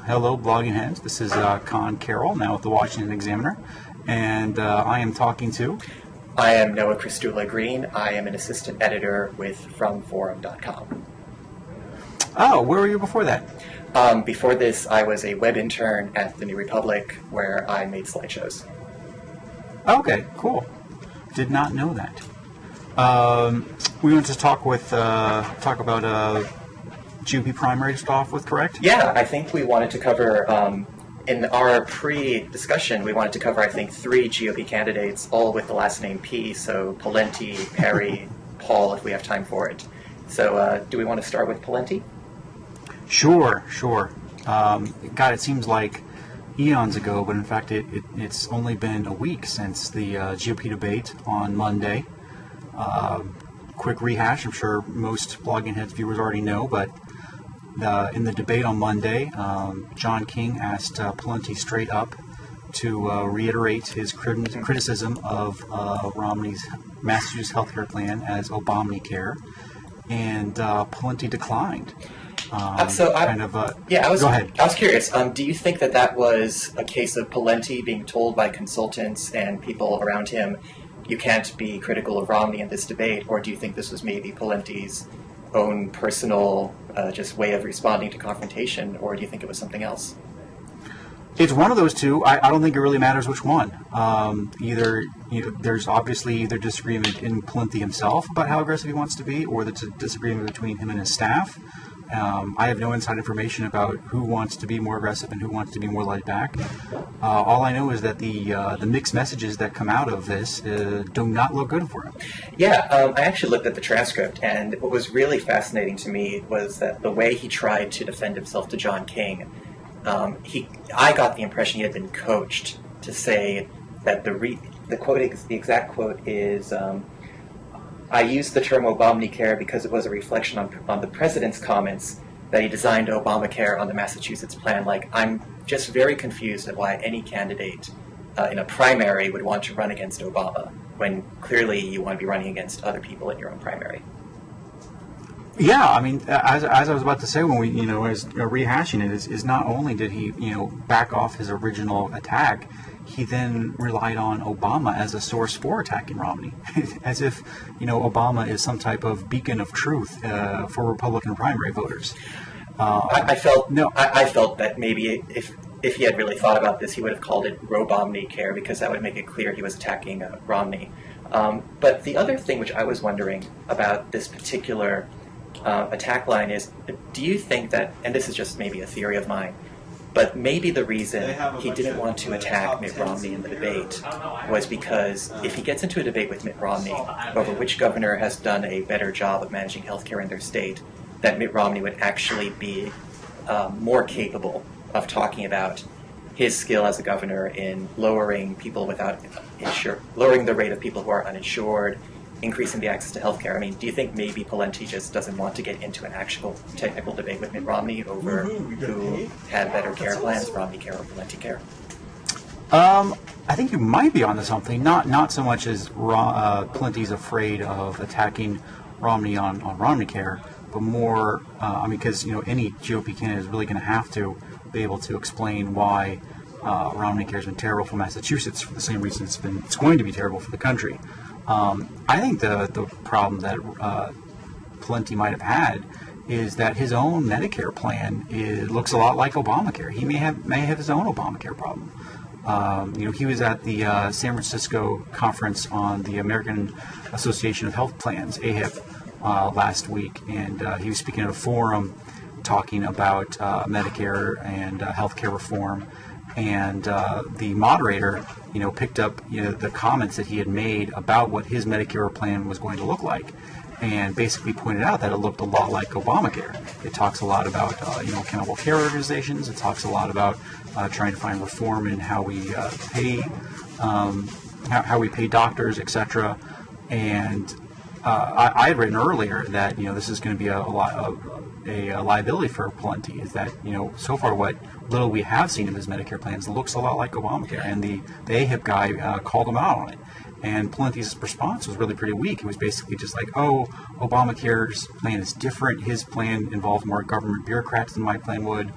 Hello, blogging heads. This is Conn Carroll, now with the Washington Examiner, and I am talking to... I am Noah Kristula-Green. I am an assistant editor with FrumForum.com. Oh, where were you before that? Before this, I was a web intern at the New Republic, where I made slideshows. Okay, cool. Did not know that. We want to talk about GOP primary to start off with, correct? Yeah, I think we wanted to cover, in our pre-discussion, we wanted to cover, I think, 3 GOP candidates, all with the last name P, so Pawlenty, Perry, Paul, if we have time for it. So do we want to start with Pawlenty? Sure. God, it seems like eons ago, but in fact it's only been a week since the GOP debate on Monday. Quick rehash, I'm sure most Blogging Heads viewers already know, but in the debate on Monday, John King asked Pawlenty straight up to reiterate his criticism of Romney's Massachusetts healthcare plan as Obamneycare, and Pawlenty declined. Go ahead. I was curious. Do you think that was a case of Pawlenty being told by consultants and people around him, you can't be critical of Romney in this debate, or do you think this was maybe Pawlenty's own personal just way of responding to confrontation, or do you think it was something else? It's one of those two. I don't think it really matters which one. There's obviously either disagreement in Pawlenty himself about how aggressive he wants to be, or there's a disagreement between him and his staff. I have no inside information about who wants to be more aggressive and who wants to be more laid back. All I know is that the mixed messages that come out of this do not look good for him. Yeah, I actually looked at the transcript, and what was really fascinating to me was that the way he tried to defend himself to John King, I got the impression he had been coached to say that the exact quote is, I used the term Obamneycare because it was a reflection on the president's comments that he designed Obamacare on the Massachusetts plan. Like, I'm just very confused at why any candidate in a primary would want to run against Obama when clearly you want to be running against other people in your own primary. Yeah, I mean, as I was about to say when we, as rehashing it, is not only did he, back off his original attack, he then relied on Obama as a source for attacking Romney, as if, Obama is some type of beacon of truth for Republican primary voters. I felt that maybe if he had really thought about this, he would have called it Obamneycare, because that would make it clear he was attacking Romney. But the other thing which I was wondering about this particular attack line is, do you think that, and this is just maybe a theory of mine, but maybe the reason he didn't want to attack Mitt Romney in the debate was because if he gets into a debate with Mitt Romney over which governor has done a better job of managing healthcare in their state, that Mitt Romney would actually be more capable of talking about his skill as a governor in lowering people lowering the rate of people who are uninsured, increasing the access to healthcare. I mean, do you think maybe Pawlenty just doesn't want to get into an actual technical debate with Mitt Romney over who had better care plans, Romneycare or Pawlentycare? I think you might be onto something. Not so much as Pawlenty's afraid of attacking Romney on Romneycare, but more, because any GOP candidate is really going to have to be able to explain why Romneycare has been terrible for Massachusetts for the same reason it's going to be terrible for the country. I think the problem that Pawlenty might have had is that his own Medicare plan looks a lot like Obamacare. He may have his own Obamacare problem. He was at the San Francisco conference on the American Association of Health Plans, AHIP, last week, and he was speaking at a forum talking about Medicare and healthcare reform. And the moderator, picked up the comments that he had made about what his Medicare plan was going to look like, and basically pointed out that it looked a lot like Obamacare. It talks a lot about accountable care organizations. It talks a lot about trying to find reform in how we pay doctors, etc. And I had written earlier that this is going to be a liability for Pawlenty. Is that so far what little we have seen of his Medicare plans looks a lot like Obamacare, and the AHIP guy called him out on it. And Pawlenty's response was really pretty weak. It was basically just like, oh, Obamacare's plan is different. His plan involves more government bureaucrats than my plan would.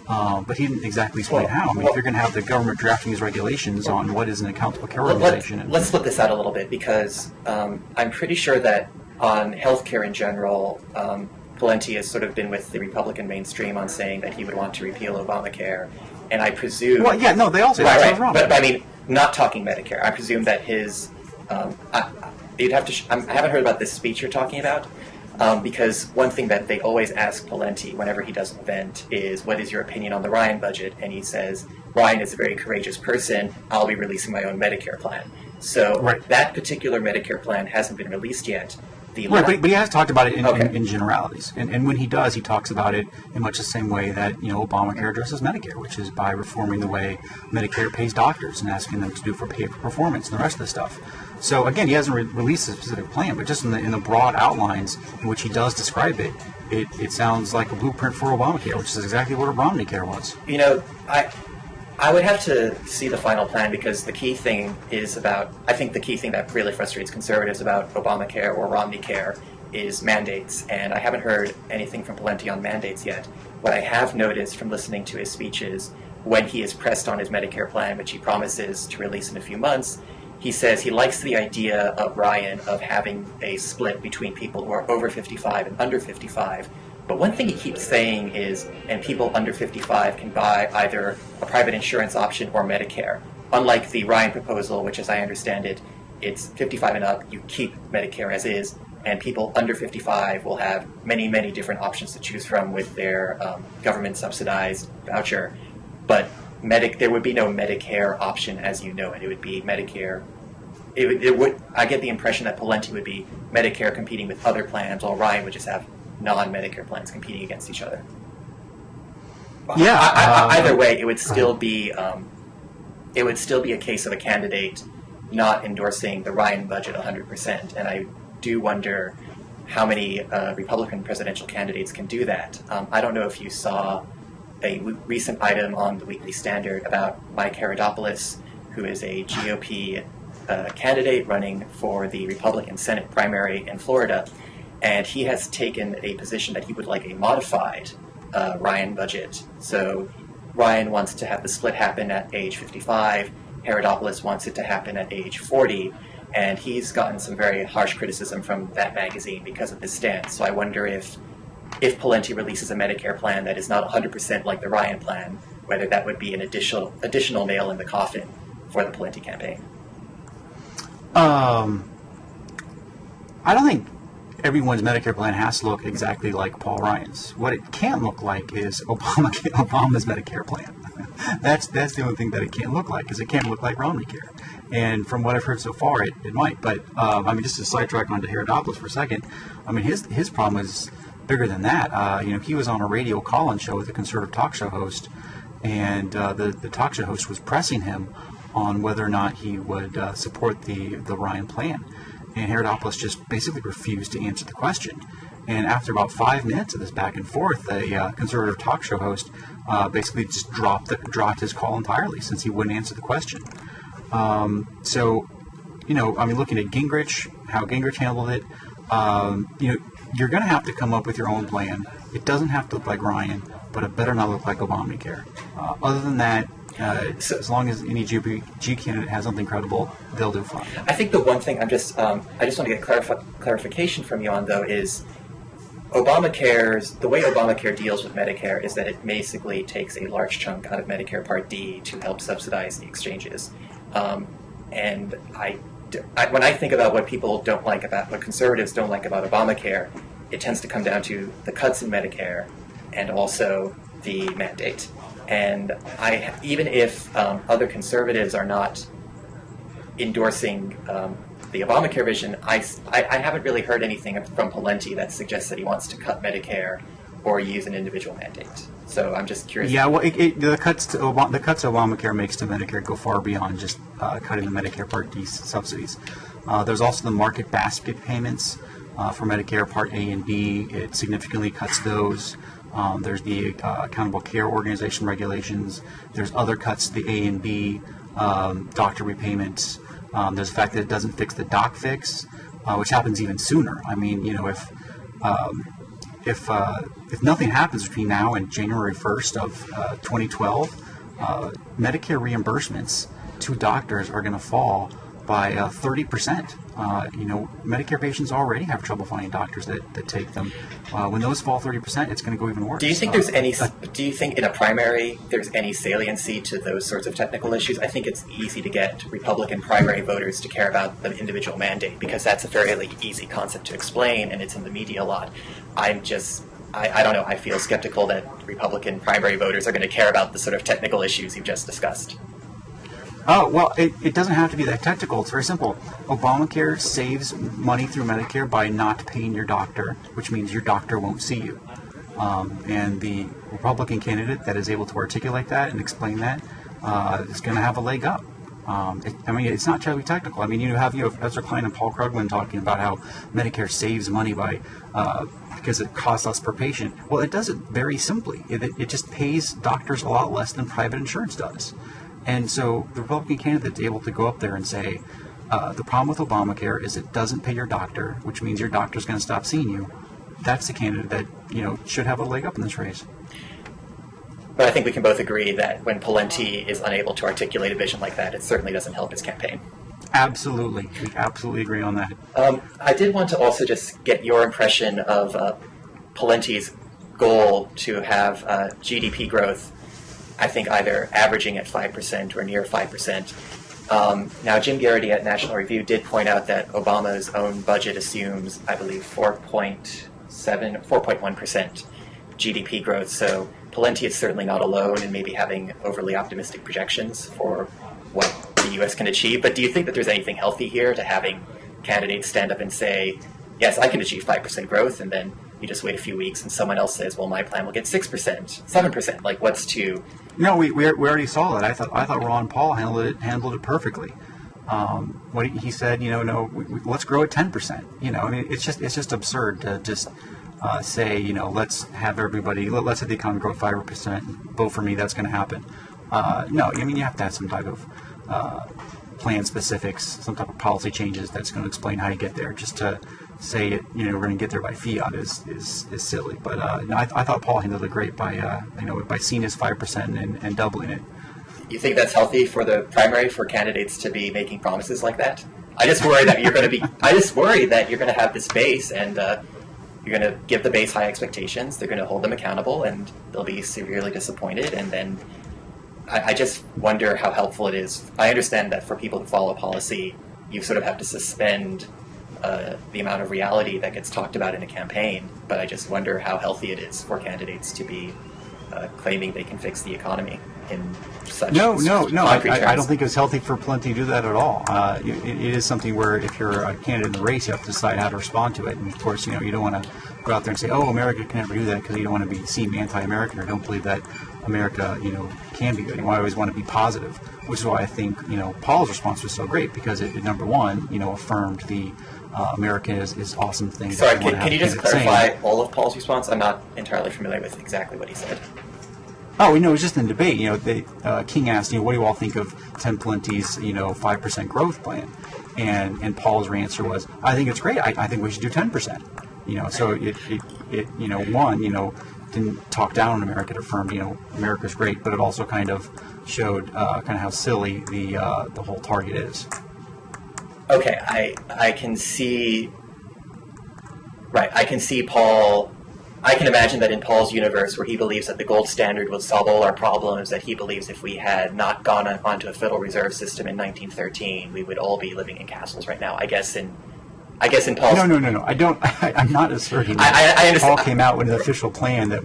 But he didn't exactly explain how. I mean, if you're going to have the government drafting these regulations on what is an accountable care organization. Let's flip this out a little bit, because I'm pretty sure that on healthcare in general, Pawlenty has sort of been with the Republican mainstream on saying that he would want to repeal Obamacare, and I presume. Well, yeah, no, they all say right, wrong. But I mean, not talking Medicare. I presume that his. You'd have to. I haven't heard about this speech you're talking about, because one thing that they always ask Pawlenty whenever he does an event is, "What is your opinion on the Ryan budget?" And he says, "Ryan is a very courageous person. I'll be releasing my own Medicare plan." So that particular Medicare plan hasn't been released yet. But he has talked about it in generalities, and when he does, he talks about it in much the same way that Obamacare addresses Medicare, which is by reforming the way Medicare pays doctors and asking them to do for pay for performance and the rest of the stuff. So again, he hasn't released a specific plan, but just in the broad outlines in which he does describe it, it sounds like a blueprint for Obamacare, which is exactly what Obamneycare was. I would have to see the final plan, because the key thing is about, I think the key thing that really frustrates conservatives about Obamacare or Romneycare is mandates, and I haven't heard anything from Pawlenty on mandates yet. What I have noticed from listening to his speeches, when he is pressed on his Medicare plan, which he promises to release in a few months, he says he likes the idea of Ryan of having a split between people who are over 55 and under 55. But one thing he keeps saying is, and people under 55 can buy either a private insurance option or Medicare. Unlike the Ryan proposal, which as I understand it, it's 55 and up, you keep Medicare as is, and people under 55 will have many, many different options to choose from with their government-subsidized voucher. But there would be no Medicare option as you know it. It would be Medicare. I get the impression that Pawlenty would be Medicare competing with other plans, while Ryan would just have non-Medicare plans competing against each other. Yeah. Either way, it would still be a case of a candidate not endorsing the Ryan budget 100%. And I do wonder how many Republican presidential candidates can do that. I don't know if you saw a recent item on the Weekly Standard about Mike Herodopoulos, who is a GOP candidate running for the Republican Senate primary in Florida. And he has taken a position that he would like a modified Ryan budget. So Ryan wants to have the split happen at age 55. Herodopoulos wants it to happen at age 40. And he's gotten some very harsh criticism from that magazine because of this stance. So I wonder if Pawlenty releases a Medicare plan that is not 100% like the Ryan plan, whether that would be an additional nail in the coffin for the Pawlenty campaign. I don't think everyone's Medicare plan has to look exactly like Paul Ryan's. What it can look like is Obama's Medicare plan. That's the only thing that it can't look like, because it can't look like Romneycare. And from what I've heard so far, it might. But just to sidetrack onto Herodopoulos for a second, his problem is bigger than that. He was on a radio call-in show with a conservative talk show host, and the talk show host was pressing him on whether or not he would support the Ryan plan. And Herodopoulos just basically refused to answer the question. And after about 5 minutes of this back and forth, the conservative talk show host basically just dropped his call entirely, since he wouldn't answer the question. Looking at Gingrich, how Gingrich handled it, you're going to have to come up with your own plan. It doesn't have to look like Ryan, but it better not look like Obamacare. Other than that, as long as any G candidate has something credible, they'll do fine. I think the one thing I just want to get clarification from you on, though, is the way Obamacare deals with Medicare is that it basically takes a large chunk out of Medicare Part D to help subsidize the exchanges. And when I think about what conservatives don't like about Obamacare, it tends to come down to the cuts in Medicare and also the mandate. And even if other conservatives are not endorsing the Obamacare vision, I haven't really heard anything from Pawlenty that suggests that he wants to cut Medicare or use an individual mandate. So I'm just curious. Yeah, well, the cuts Obamacare makes to Medicare go far beyond just cutting the Medicare Part D subsidies. There's also the market basket payments for Medicare Part A and B. It significantly cuts those. There's the Accountable Care Organization regulations. There's other cuts to the A and B doctor repayments. There's the fact that it doesn't fix the doc fix, which happens even sooner. if nothing happens between now and January 1st of 2012, Medicare reimbursements to doctors are going to fall by 30%. Medicare patients already have trouble finding doctors that take them. When those fall 30%, it's going to go even worse. Do you think do you think in a primary there's any saliency to those sorts of technical issues? I think it's easy to get Republican primary voters to care about the individual mandate because that's a fairly easy concept to explain and it's in the media a lot. I don't know. I feel skeptical that Republican primary voters are going to care about the sort of technical issues you've just discussed. Oh, well, it doesn't have to be that technical. It's very simple. Obamacare saves money through Medicare by not paying your doctor, which means your doctor won't see you. And the Republican candidate that is able to articulate that and explain that is going to have a leg up. It's not terribly technical. I mean, you have Professor Klein and Paul Krugman talking about how Medicare saves money by because it costs less per patient. Well, it does it very simply. It just pays doctors a lot less than private insurance does. And so the Republican candidate is able to go up there and say, the problem with Obamacare is it doesn't pay your doctor, which means your doctor's going to stop seeing you. That's the candidate that should have a leg up in this race. But I think we can both agree that when Pawlenty is unable to articulate a vision like that, it certainly doesn't help his campaign. Absolutely. We absolutely agree on that. I did want to also just get your impression of Pawlenty's goal to have GDP growth, I think either averaging at 5% or near 5%. Now, Jim Garrity at National Review did point out that Obama's own budget assumes, I believe, 4.1% GDP growth. So Pawlenty is certainly not alone in maybe having overly optimistic projections for what the U.S. can achieve. But do you think that there's anything healthy here to having candidates stand up and say, yes, I can achieve 5% growth, and then you just wait a few weeks and someone else says, well, my plan will get 6%, 7%. Like, what's to... No, we already saw that. I thought Ron Paul handled it perfectly. What he said, let's grow at 10%. It's just absurd to just say, let's have everybody, let's have the economy grow at 5%. Vote for me. That's going to happen. No, you have to have some type of plan specifics, some type of policy changes that's going to explain how you get there. Just to say it, we're going to get there by fiat is silly. But no, I thought Paul handled it great by by seeing his 5% and doubling it. You think that's healthy for the primary for candidates to be making promises like that? I just worry that you're going to be. I just worry that you're going to have this base and you're going to give the base high expectations. They're going to hold them accountable, and they'll be severely disappointed. And then I just wonder how helpful it is. I understand that for people to follow policy, you sort of have to suspend the amount of reality that gets talked about in a campaign, but I just wonder how healthy it is for candidates to be claiming they can fix the economy in such concrete terms. I don't think it's healthy for Pawlenty to do that at all. It is something where if you're a candidate in the race, you have to decide how to respond to it. And of course, you don't want to go out there and say, "Oh, America can never do that," because you don't want to be seen anti-American or don't believe that America, can be good. You always want to be positive, which is why I think, Paul's response was so great because it number one, affirmed the America is awesome thing. Sorry, can you just clarify all of Paul's response? I'm not entirely familiar with exactly what he said. Oh, it was just in debate. King asked, what do you all think of Tim Pawlenty's, 5% growth plan? And Paul's answer was, I think it's great. I think we should do 10%. So it one, didn't talk down on America. It affirmed, America's great, but it also kind of showed kind of how silly the whole target is. Okay, I can see. Right, I can see Paul. I can imagine that in Paul's universe, where he believes that the gold standard would solve all our problems, that he believes if we had not gone onto a Federal Reserve System in 1913, we would all be living in castles right now. I guess in Paul's... No. I'm not asserting that I understand. Paul came out with an official plan that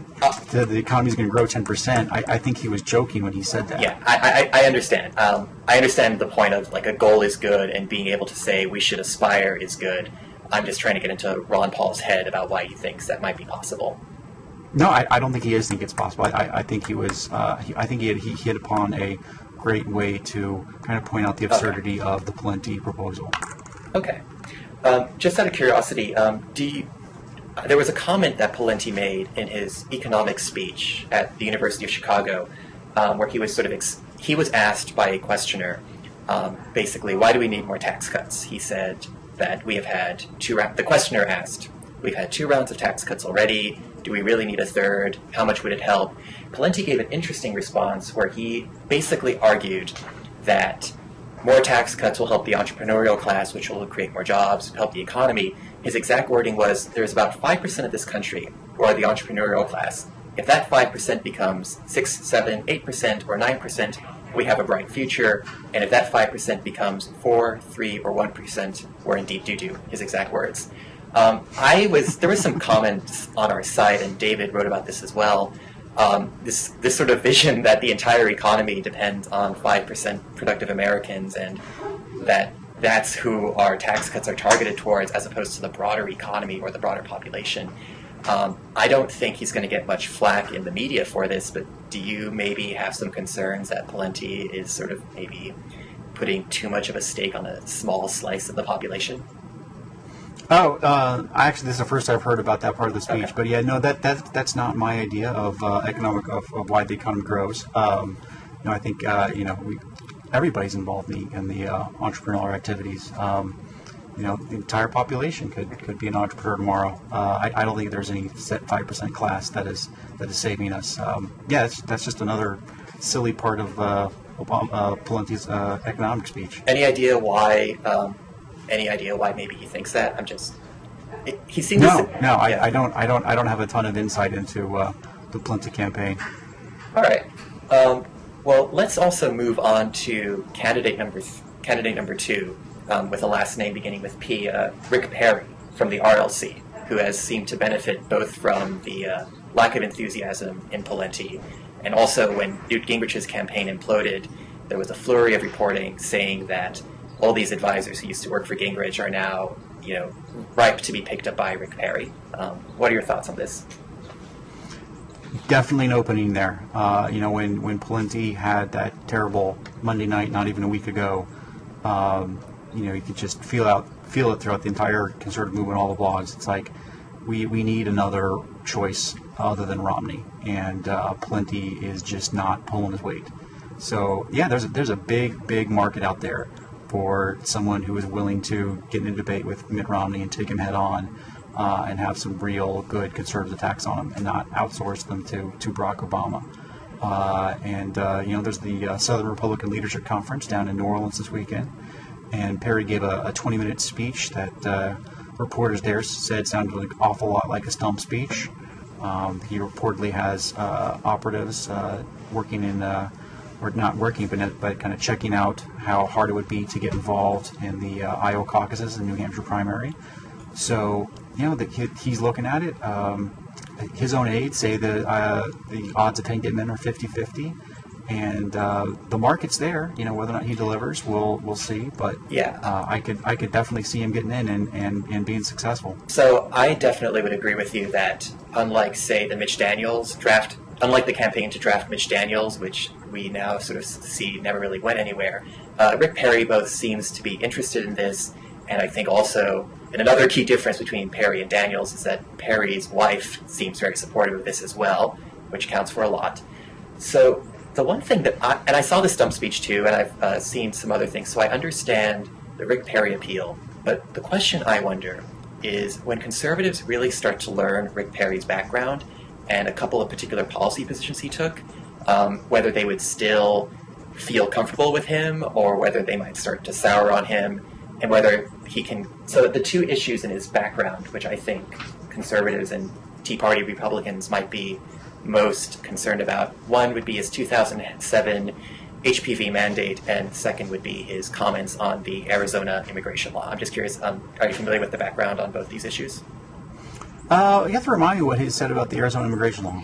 the economy is going to grow 10%. I think he was joking when he said that. Yeah, I understand. I understand the point of, a goal is good and being able to say we should aspire is good. I'm just trying to get into Ron Paul's head about why he thinks that might be possible. No, I don't think he is think it's possible. I think he was. I think he hit upon a great way to kind of point out the absurdity of the Pawlenty proposal. Okay. Just out of curiosity, there was a comment that Pawlenty made in his economics speech at the University of Chicago, where he was he was asked by a questioner, basically, why do we need more tax cuts? He said that we have had the questioner asked, we've had 2 rounds of tax cuts already, Do we really need a third? How much would it help? Pawlenty gave an interesting response where he basically argued that more tax cuts will help the entrepreneurial class, which will create more jobs, help the economy. His exact wording was, there's about 5% of this country who are the entrepreneurial class. If that 5% becomes 6, 7, 8%, or 9%, we have a bright future. And if that 5% becomes 4, 3, or 1%, we're in deep doo-doo, his exact words. There was some comments on our site, and David wrote about this as well. This sort of vision that the entire economy depends on 5% productive Americans, and that's who our tax cuts are targeted towards, as opposed to the broader economy or the broader population. I don't think he's going to get much flack in the media for this, but do you maybe have some concerns that Pawlenty is sort of maybe putting too much of a stake on a small slice of the population? Actually, this is the first I've heard about that part of the speech. Okay. But yeah, no, that's not my idea of of why the economy grows. I think everybody's involved in the entrepreneurial activities. The entire population could be an entrepreneur tomorrow. I don't think there's any set 5% class that is saving us. That's just another silly part of Pawlenty's economic speech. Any idea why? Any idea why maybe he thinks that? He seems no. I don't have a ton of insight into the Pawlenty campaign. All right. Well, let's also move on to candidate number two, with a last name beginning with P, Rick Perry from the RLC, who has seemed to benefit both from the lack of enthusiasm in Pawlenty, and also when Newt Gingrich's campaign imploded, there was a flurry of reporting saying that all these advisors who used to work for Gingrich are now, ripe to be picked up by Rick Perry. What are your thoughts on this? Definitely an opening there. When Pawlenty had that terrible Monday night, not even a week ago, you could just feel it throughout the entire conservative movement, all the blogs. It's like we need another choice other than Romney, and Pawlenty is just not pulling his weight. So yeah, there's a big market out there for someone who is willing to get in a debate with Mitt Romney and take him head on, and have some real good conservative attacks on him, and not outsource them to Barack Obama. There's the Southern Republican Leadership Conference down in New Orleans this weekend, and Perry gave a 20-minute speech that reporters there said sounded an awful lot like a stump speech. He reportedly has operatives working in or not working, but kind of checking out how hard it would be to get involved in the Iowa caucuses and New Hampshire primary. So, he's looking at it. His own aides say the odds of him getting in are 50-50. And the market's there. Whether or not he delivers, we'll see. But yeah, I could definitely see him getting in and being successful. So I definitely would agree with you that unlike, say, the Mitch Daniels draft, unlike the campaign to draft Mitch Daniels, which we now sort of see never really went anywhere, Rick Perry both seems to be interested in this, and I think also, and another key difference between Perry and Daniels is that Perry's wife seems very supportive of this as well, which counts for a lot. So the one thing that I saw the stump speech too, and I've seen some other things, so I understand the Rick Perry appeal, but the question I wonder is when conservatives really start to learn Rick Perry's background and a couple of particular policy positions he took, whether they would still feel comfortable with him or whether they might start to sour on him, and whether he can... So the two issues in his background, which I think conservatives and Tea Party Republicans might be most concerned about, one would be his 2007 HPV mandate, and second would be his comments on the Arizona immigration law. I'm just curious, are you familiar with the background on both these issues? You have to remind me what he said about the Arizona immigration law.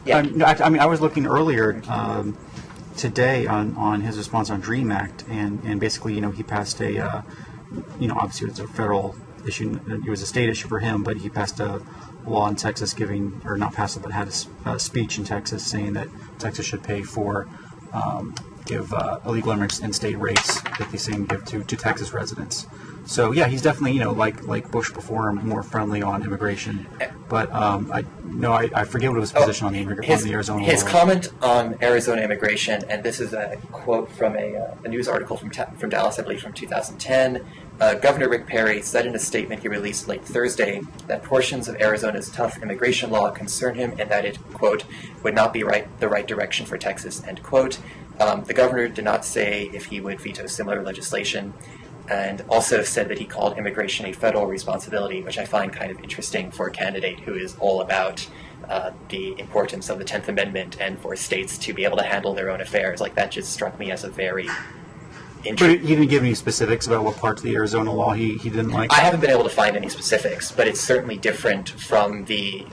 Yeah. I was looking earlier today on his response on DREAM Act, and basically, he passed a, obviously it's a federal issue, it was a state issue for him, but he passed a law in Texas giving, or not passed it, but had a speech in Texas saying that Texas should pay for, give illegal immigrants in-state rates that they seem to give to Texas residents. So yeah, he's definitely, like Bush before him, more friendly on immigration. But I forget what his position on the Arizona law. His comment on Arizona immigration, and this is a quote from a news article from Dallas, I believe, from 2010. Governor Rick Perry said in a statement he released late Thursday that portions of Arizona's tough immigration law concern him and that it, quote, would not be the right direction for Texas, end quote. The governor did not say if he would veto similar legislation, and also said that he called immigration a federal responsibility, which I find kind of interesting for a candidate who is all about the importance of the 10th Amendment and for states to be able to handle their own affairs. Like, that just struck me as a very But he didn't give any specifics about what parts of the Arizona law he didn't like? I haven't been able to find any specifics, but it's certainly different from the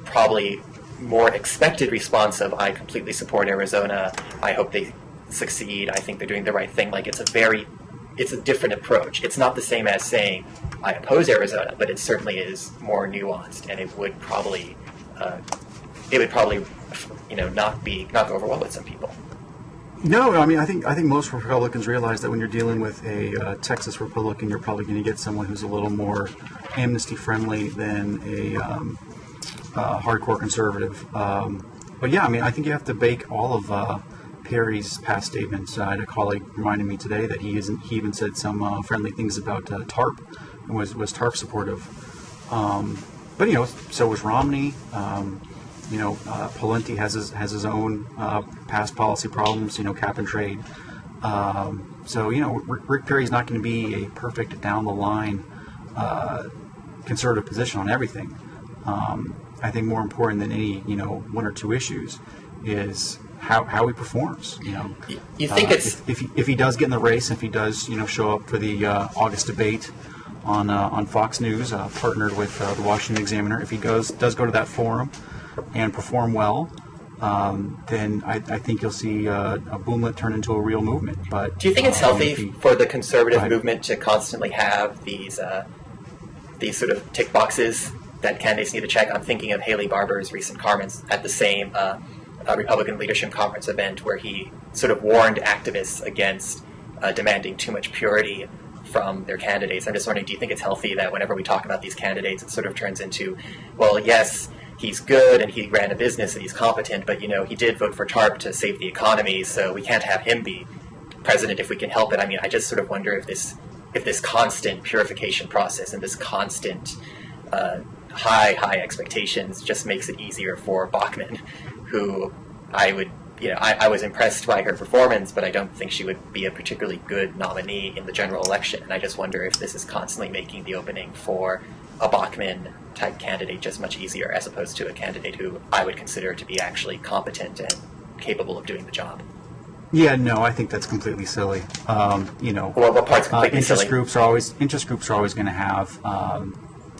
probably more expected response of, I completely support Arizona, I hope they succeed, I think they're doing the right thing. Like, it's a different approach. It's not the same as saying, I oppose Arizona, but it certainly is more nuanced, and it would probably not go over well with some people. No, I mean, I think most Republicans realize that when you're dealing with a Texas Republican, you're probably going to get someone who's a little more amnesty-friendly than a hardcore conservative. But yeah, I mean, I think you have to bake all of Perry's past statements. I had a colleague reminding me today that he even said some friendly things about TARP and was TARP supportive. But so was Romney. Pawlenty has his own past policy problems, cap and trade. Rick Perry's not going to be a perfect down the line conservative position on everything. I think more important than any one or two issues is how he performs. You think it's if he does get in the race, if he does show up for the August debate on Fox News, partnered with the Washington Examiner, if he does go to that forum and perform well, then I think you'll see a boomlet turn into a real movement. But do you think it's healthy for the conservative movement to constantly have these sort of tick boxes that candidates need to check? I'm thinking of Haley Barbour's recent comments at the same Republican Leadership Conference event, where he sort of warned activists against demanding too much purity from their candidates. I'm just wondering, do you think it's healthy that whenever we talk about these candidates, it sort of turns into, well, yes, he's good and he ran a business and he's competent, but he did vote for TARP to save the economy, so we can't have him be president if we can help it. I mean, I just sort of wonder if this constant purification process and this constant high expectations just makes it easier for Bachmann, who I was impressed by her performance, but I don't think she would be a particularly good nominee in the general election. And I just wonder if this is constantly making the opening for a Bachmann-type candidate just much easier, as opposed to a candidate who I would consider to be actually competent and capable of doing the job. Yeah, no, I think that's completely silly. Well, what part's completely silly? Interest groups are always going to have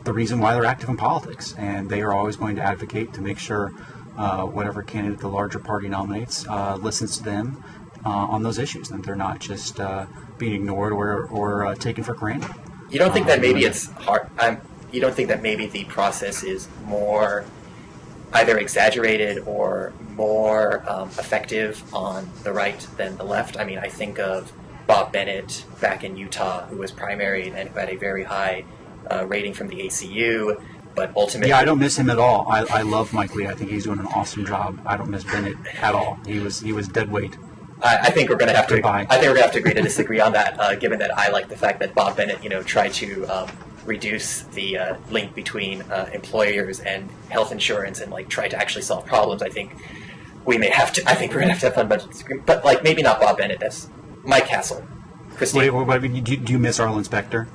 the reason why they're active in politics, and they are always going to advocate to make sure whatever candidate the larger party nominates listens to them on those issues, and they're not just being ignored or taken for granted. You don't think that maybe it's hard? You don't think that maybe the process is more either exaggerated or more effective on the right than the left? I mean, I think of Bob Bennett back in Utah, who was primaried and who had a very high rating from the ACU, but ultimately... Yeah, I don't miss him at all. I love Mike Lee. I think he's doing an awesome job. I don't miss Bennett at all. He was dead weight. I think we're going to have to agree to disagree on that, given that I like the fact that Bob Bennett, tried to reduce the link between employers and health insurance and try to actually solve problems. I think we're going to have to have fun, but maybe not Bob Bennett. That's Mike Castle. Christine. Do you miss Arlen Specter?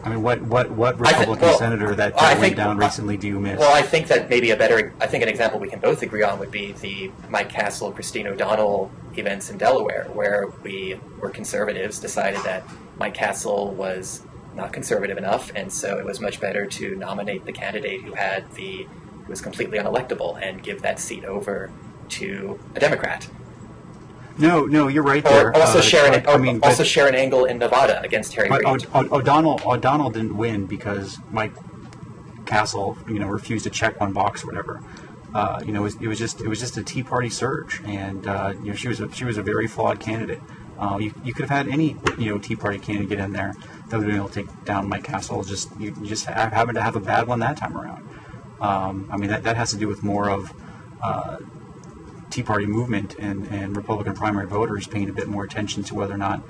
I mean, what Republican senator that went down recently do you miss? Well, I think that maybe an example we can both agree on would be the Mike Castle, Christine O'Donnell events in Delaware, where we were conservatives, decided that Mike Castle was not conservative enough, and so it was much better to nominate the candidate who was completely unelectable and give that seat over to a Democrat. No, you're right there. Also share an angle in Nevada against Harry Reid. O'Donnell didn't win because Mike Castle, refused to check one box or whatever. It was just a Tea Party surge, and she was a very flawed candidate. You could have had any Tea Party candidate get in there that would have been able to take down Mike Castle. You just happen to have a bad one that time around. I mean that has to do with more of Tea Party movement and Republican primary voters paying a bit more attention to whether or not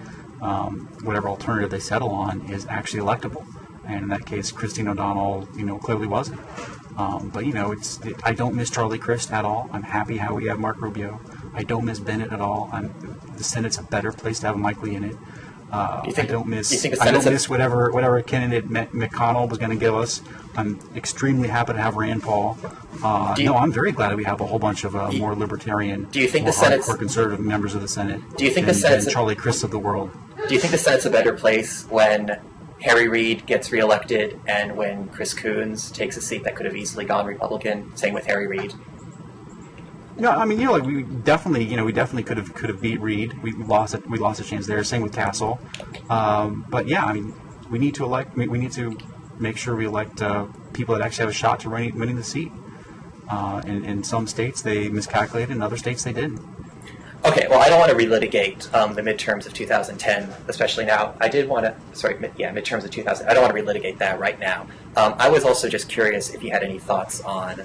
whatever alternative they settle on is actually electable. And in that case, Christine O'Donnell, clearly wasn't. But I don't miss Charlie Crist at all. I'm happy how we have Mark Rubio. I don't miss Bennett at all. The Senate's a better place to have Mike Lee in it. I don't miss whatever candidate McConnell was going to give us. I'm extremely happy to have Rand Paul. I'm very glad that we have a whole bunch of more libertarian, more hardcore conservative members of the Senate. Do you think the Senate's Charlie Crist of the world? Do you think the Senate's a better place when Harry Reid gets reelected and when Chris Coons takes a seat that could have easily gone Republican? Same with Harry Reid. No, I mean, we definitely could have beat Reid. We lost a chance there. Same with Castle. But yeah, I mean, we need to make sure we elect people that actually have a shot to winning the seat. In some states they miscalculated, in other states they didn't. Okay, well, I don't want to relitigate the midterms of 2010, especially now. Midterms of 2000. I don't want to relitigate that right now. I was also just curious if you had any thoughts on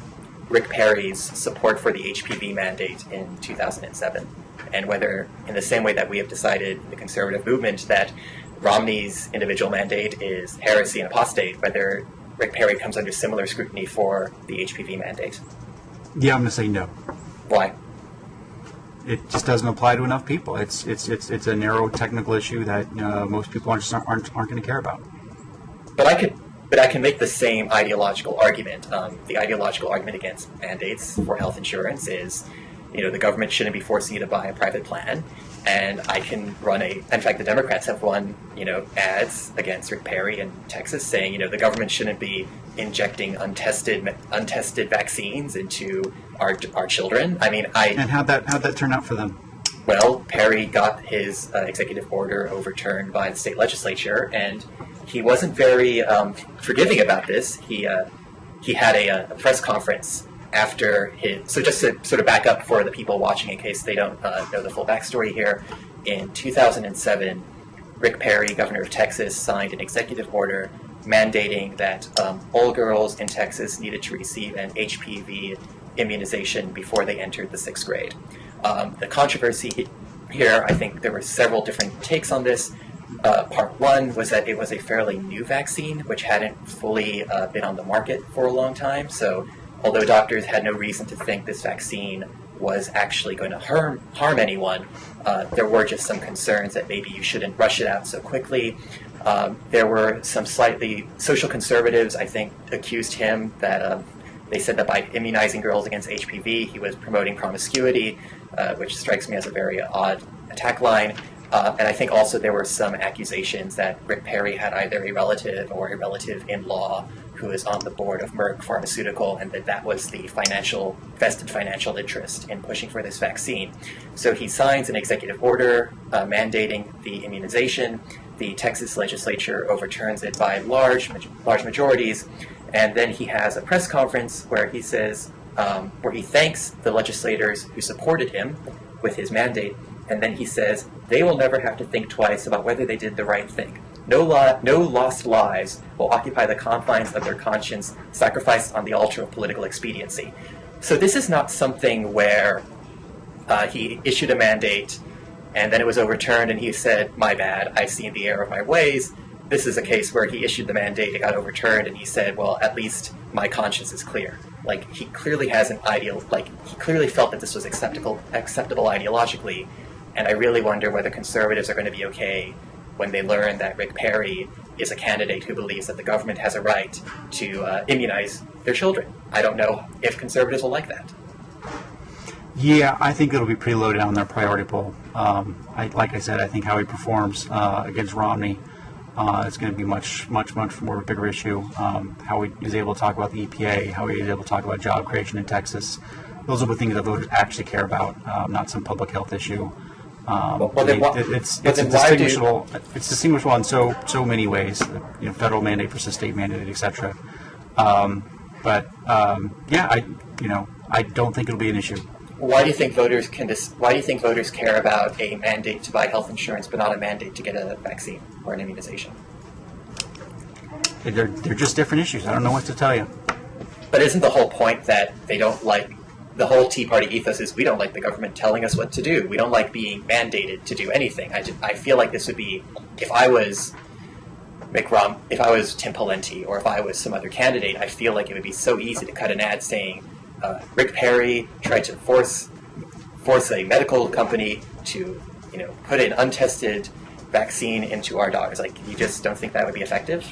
Rick Perry's support for the HPV mandate in 2007, and whether, in the same way that we have decided in the conservative movement that Romney's individual mandate is heresy and apostate, whether Rick Perry comes under similar scrutiny for the HPV mandate. Yeah, I'm going to say no. Why? It just doesn't apply to enough people. It's a narrow technical issue that most people aren't going to care about. But I can make the same ideological argument. The ideological argument against mandates for health insurance is, the government shouldn't be forcing you to buy a private plan. And I can run in fact, the Democrats have run, ads against Rick Perry in Texas saying, the government shouldn't be injecting untested vaccines into our children. I mean, And how'd that turn out for them? Well, Perry got his executive order overturned by the state legislature, and he wasn't very forgiving about this. He had a press conference after his... So just to sort of back up for the people watching in case they don't know the full backstory here, in 2007, Rick Perry, governor of Texas, signed an executive order mandating that all girls in Texas needed to receive an HPV immunization before they entered the 6th grade. The controversy here, I think there were several different takes on this. Part one was that it was a fairly new vaccine, which hadn't fully been on the market for a long time. So although doctors had no reason to think this vaccine was actually going to harm anyone, there were just some concerns that maybe you shouldn't rush it out so quickly. There were some slightly social conservatives, I think, accused him that they said that by immunizing girls against HPV, he was promoting promiscuity, which strikes me as a very odd attack line. And I think also there were some accusations that Rick Perry had either a relative or a relative-in-law who is on the board of Merck Pharmaceutical, and that was the vested financial interest in pushing for this vaccine. So he signs an executive order mandating the immunization. The Texas legislature overturns it by large majorities, and then he has a press conference where he says, where he thanks the legislators who supported him with his mandate, and then he says, they will never have to think twice about whether they did the right thing. No lost lives will occupy the confines of their conscience, sacrificed on the altar of political expediency. So this is not something where he issued a mandate and then it was overturned and he said, my bad, I've seen the error of my ways. This is a case where he issued the mandate, it got overturned, and he said, well, at least my conscience is clear. Like, he clearly has an he clearly felt that this was acceptable ideologically, and I really wonder whether conservatives are going to be okay when they learn that Rick Perry is a candidate who believes that the government has a right to immunize their children. I don't know if conservatives will like that. Yeah, I think it'll be pretty low down on their priority poll. Like I said, I think how he performs against Romney is going to be much more of a bigger issue. How he is able to talk about the EPA, how he is able to talk about job creation in Texas. Those are the things that voters actually care about, not some public health issue. It's distinguishable in so many ways. Federal mandate versus state mandate, etc. I don't think it'll be an issue. Why do you think voters care about a mandate to buy health insurance, but not a mandate to get a vaccine or an immunization? They're just different issues. I don't know what to tell you. But isn't the whole point that they don't like the whole Tea Party ethos is we don't like the government telling us what to do. We don't like being mandated to do anything. I feel like this would be, if I was if I was Tim Pawlenty, or if I was some other candidate, I feel like it would be so easy to cut an ad saying, Rick Perry tried to force a medical company to, put an untested vaccine into our dogs. Like, you just don't think that would be effective?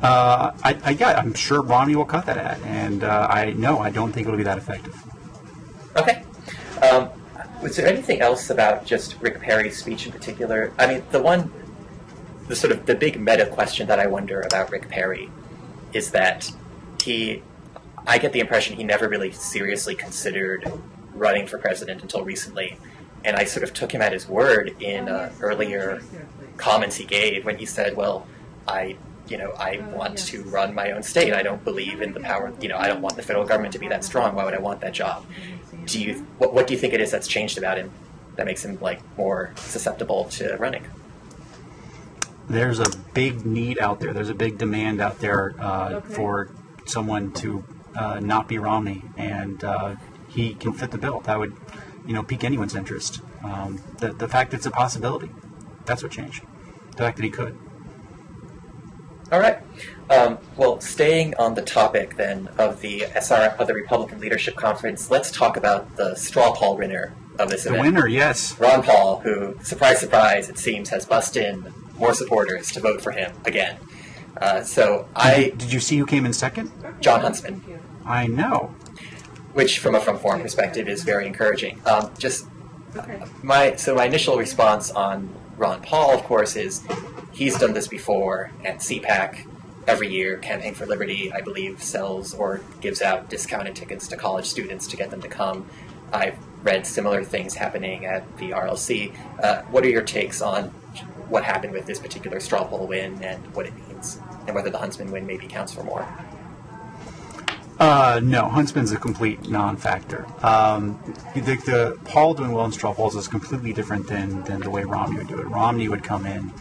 I'm sure Romney will cut that ad, and I don't think it'll be that effective. Okay. Was there anything else about just Rick Perry's speech in particular? I mean, the big meta question that I wonder about Rick Perry is that I get the impression he never really seriously considered running for president until recently, and I sort of took him at his word in earlier comments he gave when he said, well, I want to run my own state. I don't believe in the power, I don't want the federal government to be that strong. Why would I want that job? What do you think it is that's changed about him that makes him more susceptible to running? There's a big need out there. There's a big demand out there for someone to not be Romney, and he can fit the bill. That would, pique anyone's interest. The fact that it's a possibility, that's what changed. The fact that he could. All right. Well, staying on the topic then of the Republican Leadership Conference, let's talk about the straw poll winner of this event. The winner, yes. Ron Paul, who, surprise, surprise, it seems has bussed in more supporters to vote for him again. Did you see who came in second? John Huntsman. I know. Which, from a FrumForum perspective, is very encouraging. My initial response on Ron Paul, of course, is he's done this before at CPAC. Every year, Campaign for Liberty, I believe, sells or gives out discounted tickets to college students to get them to come. I've read similar things happening at the RLC. What are your takes on what happened with this particular straw poll win and what it means, and whether the Huntsman win maybe counts for more? No, Huntsman's a complete non-factor. The Paul doing well in straw polls is completely different than the way Romney would do it. Romney would come in,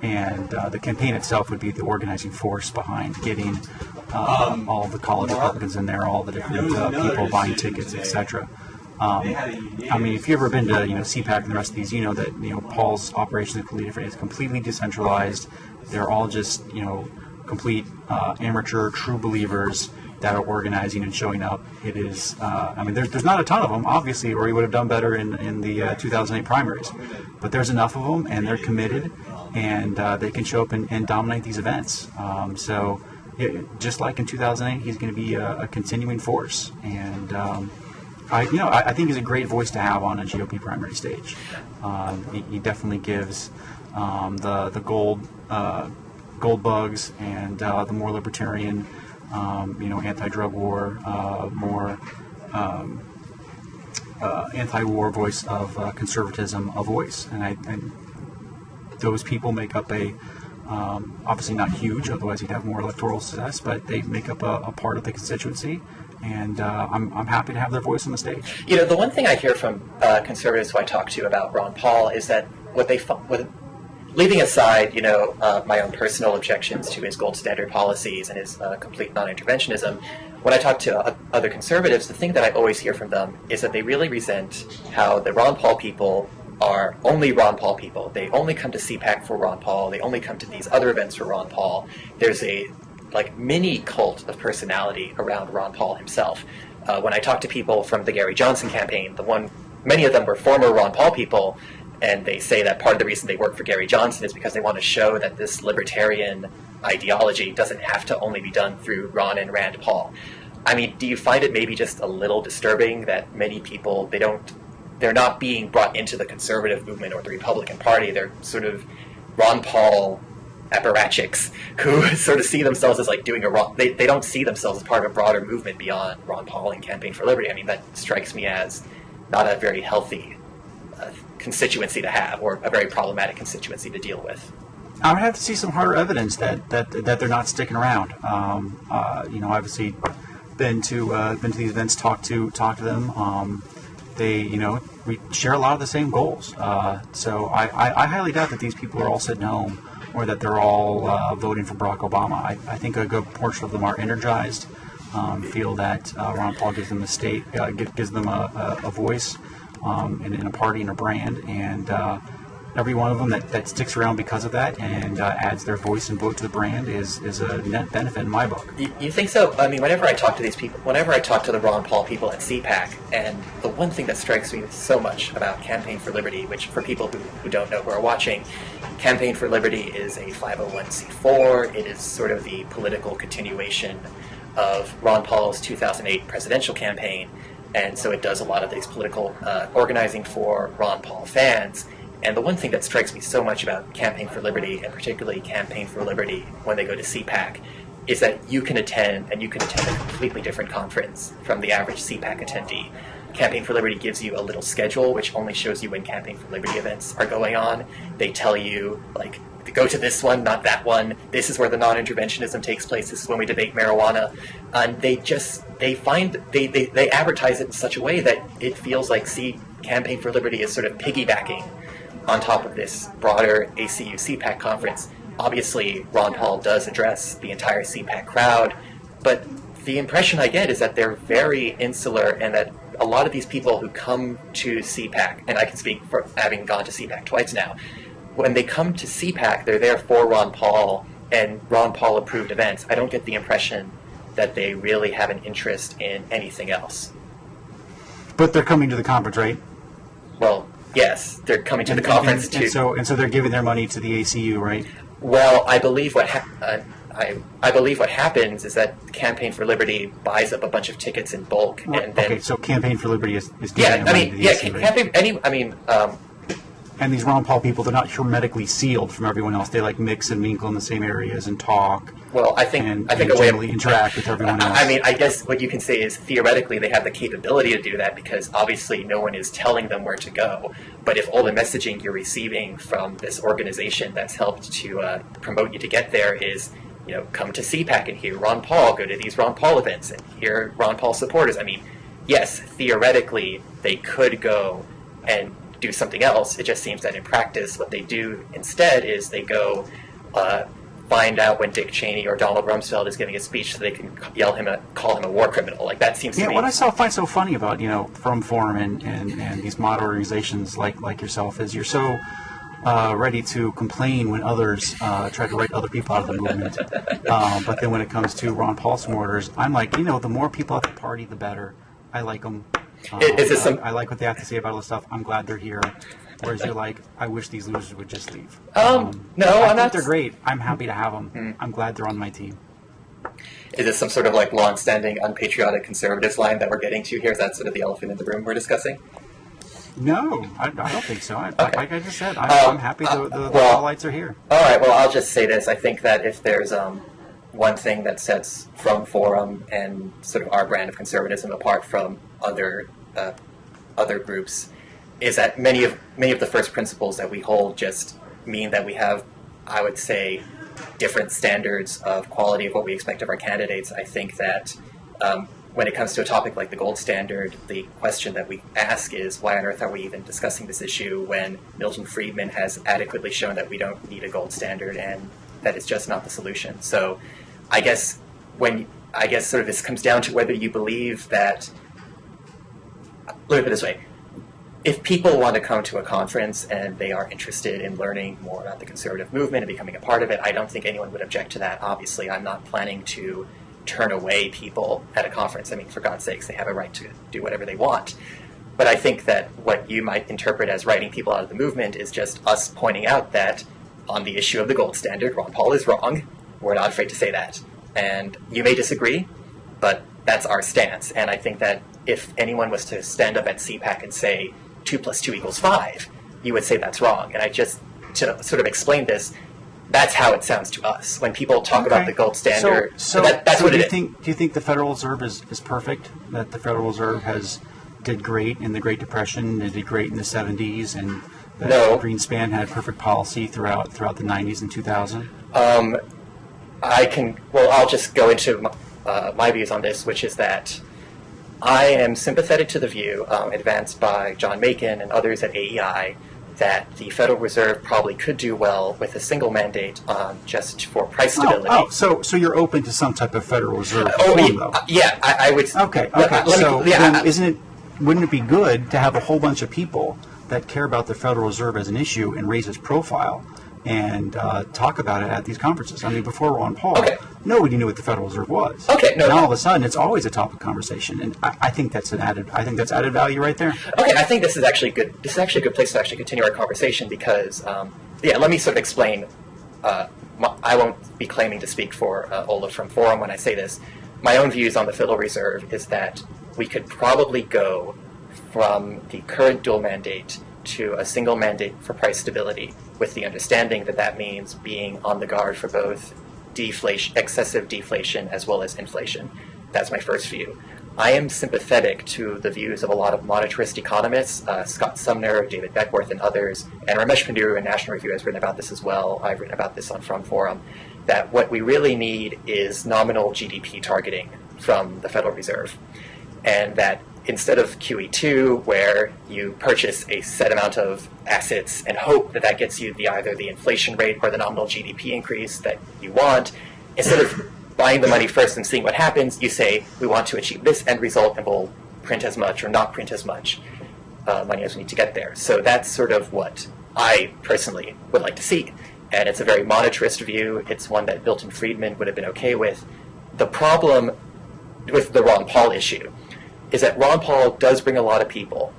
and the campaign itself would be the organizing force behind getting all the college Republicans in there, all the different people buying tickets, etc. If you've ever been to CPAC and the rest of these, you know that Paul's operation is completely different. It's completely decentralized. They're all just complete amateur, true believers that are organizing and showing up. It is, there's not a ton of them, obviously, or he would have done better in the 2008 primaries. But there's enough of them, and they're committed, and they can show up and dominate these events. Just like in 2008, he's going to be a continuing force. And I think he's a great voice to have on a GOP primary stage. He definitely gives the gold bugs and the more libertarian, anti-drug war, more anti-war voice of conservatism a voice. And those people make up obviously not huge, otherwise he'd have more electoral success, but they make up a part of the constituency. And I'm happy to have their voice on the stage. The one thing I hear from conservatives who I talk to about Ron Paul is that leaving aside, my own personal objections to his gold standard policies and his complete non-interventionism, when I talk to other conservatives, the thing that I always hear from them is that they really resent how the Ron Paul people are only Ron Paul people. They only come to CPAC for Ron Paul. They only come to these other events for Ron Paul. There's a mini cult of personality around Ron Paul himself. When I talk to people from the Gary Johnson campaign, many of them were former Ron Paul people, and they say that part of the reason they work for Gary Johnson is because they want to show that this libertarian ideology doesn't have to only be done through Ron and Rand Paul. Do you find it maybe just a little disturbing that many people, they're not being brought into the conservative movement or the Republican Party? They're sort of Ron Paul apparatchiks who sort of see themselves as doing they don't see themselves as part of a broader movement beyond Ron Paul and Campaign for Liberty. That strikes me as not a very healthy constituency to have, or a very problematic constituency to deal with. I would have to see some harder evidence that they're not sticking around. Obviously been to these events, talked to them. We share a lot of the same goals. So I highly doubt that these people are all sitting home, or that they're all voting for Barack Obama. I think a good portion of them are energized feel that Ron Paul gives them gives them a voice in a party and a brand, and every one of them that sticks around because of that and adds their voice and vote to the brand is a net benefit in my book. You think so? I mean, whenever I talk to these people, whenever I talk to the Ron Paul people at CPAC, and the one thing that strikes me so much about Campaign for Liberty, which for people who don't know, who are watching, Campaign for Liberty is a 501c4. It is sort of the political continuation of Ron Paul's 2008 presidential campaign, and so it does a lot of these political organizing for Ron Paul fans. And the one thing that strikes me so much about Campaign for Liberty, and particularly Campaign for Liberty when they go to CPAC, is that you can attend a completely different conference from the average CPAC attendee. Campaign for Liberty gives you a little schedule which only shows you when Campaign for Liberty events are going on. They tell you, like, to go to this one, not that one. This is where the non-interventionism takes place. This is when we debate marijuana. And they advertise it in such a way that it feels like Campaign for Liberty is sort of piggybacking on top of this broader ACU CPAC conference. Obviously, Ron Paul does address the entire CPAC crowd, but the impression I get is that they're very insular, and that a lot of these people who come to CPAC, and I can speak for having gone to CPAC twice now, when they come to CPAC, they're there for Ron Paul and Ron Paul approved events. I don't get the impression that they really have an interest in anything else. But they're coming to the conference, right? Well, yes, they're coming to the conference too. And so they're giving their money to the ACU, right? Well, I believe what happens is that Campaign for Liberty buys up a bunch of tickets in bulk, and then. Okay, so Campaign for Liberty is giving their money to the ACU, right? And these Ron Paul people, they're not hermetically sealed from everyone else. They like mix and mingle in the same areas and talk. Well, I think generally interact with everyone else. I mean, I guess what you can say is theoretically they have the capability to do that, because obviously no one is telling them where to go. But if all the messaging you're receiving from this organization that's helped to promote you to get there is, come to CPAC and hear Ron Paul, go to these Ron Paul events and hear Ron Paul supporters. I mean, yes, theoretically they could go and do something else. It just seems that in practice what they do instead is they go find out when Dick Cheney or Donald Rumsfeld is giving a speech so they can call him a war criminal. Like, that seems to me. What I find so funny about FrumForum and these mod organizations like yourself is you're so ready to complain when others try to write other people out of the movement. But then when it comes to Ron Paul supporters, I'm like, the more people at the party, the better. I like them. I like what they have to say about all this stuff. I'm glad they're here. Whereas you're like, I wish these losers would just leave. No, I think they're great. I'm happy to have them. I'm glad they're on my team. Is this some sort of like long-standing unpatriotic conservatives line that we're getting to here? Is that sort of the elephant in the room we're discussing? No, I don't think so. Like I just said, I'm happy the highlights are here. All right, well, I'll just say this. I think that if there's one thing that sets FrumForum and sort of our brand of conservatism apart from other groups, is that many of the first principles that we hold just mean that we have, I would say, different standards of quality of what we expect of our candidates. I think that when it comes to a topic like the gold standard, the question that we ask is, why on earth are we even discussing this issue when Milton Friedman has adequately shown that we don't need a gold standard and that it's just not the solution? So I guess sort of this comes down to whether you believe that, let me put it this way, if people want to come to a conference and they are interested in learning more about the conservative movement and becoming a part of it, I don't think anyone would object to that. Obviously, I'm not planning to turn away people at a conference. I mean, for God's sakes, they have a right to do whatever they want. But I think that what you might interpret as writing people out of the movement is just us pointing out that on the issue of the gold standard, Ron Paul is wrong. We're not afraid to say that. And you may disagree, but that's our stance. And I think that if anyone was to stand up at CPAC and say 2 + 2 = 5, you would say that's wrong. And to sort of explain this, that's how it sounds to us. When people talk about the gold standard, that's what it is. Do you think the Federal Reserve is perfect? That the Federal Reserve did great in the Great Depression, it did great in the 70s, and that Greenspan had perfect policy throughout the 90s and 2000? I'll just go into my views on this, which is that I am sympathetic to the view advanced by John Macon and others at AEI that the Federal Reserve probably could do well with a single mandate just for price stability. So you're open to some type of Federal Reserve reform, though? Yeah, I would. Okay. Wouldn't it be good to have a whole bunch of people that care about the Federal Reserve as an issue and raise its profile and talk about it at these conferences? I mean, before Ron Paul, nobody knew what the Federal Reserve was. And all of a sudden, it's always a topic of conversation, and I think that's added value right there. Okay, I think this is actually good. This is actually a good place to actually continue our conversation because, let me sort of explain. I won't be claiming to speak for Olaf from Forum when I say this. My own views on the Federal Reserve is that we could probably go from the current dual mandate to a single mandate for price stability, with the understanding that that means being on the guard for both deflation, excessive deflation, as well as inflation. That's my first view. I am sympathetic to the views of a lot of monetarist economists, Scott Sumner, David Beckworth, and others, and Ramesh Pandiru in National Review has written about this as well. I've written about this on FrumForum, that what we really need is nominal GDP targeting from the Federal Reserve, and that instead of QE2, where you purchase a set amount of assets and hope that that gets you either the inflation rate or the nominal GDP increase that you want, instead of buying the money first and seeing what happens, you say, we want to achieve this end result and we'll print as much or not print as much money as we need to get there. So that's sort of what I personally would like to see. And it's a very monetarist view. It's one that Milton Friedman would have been okay with. The problem with the Ron Paul issue is that Ron Paul does bring a lot of people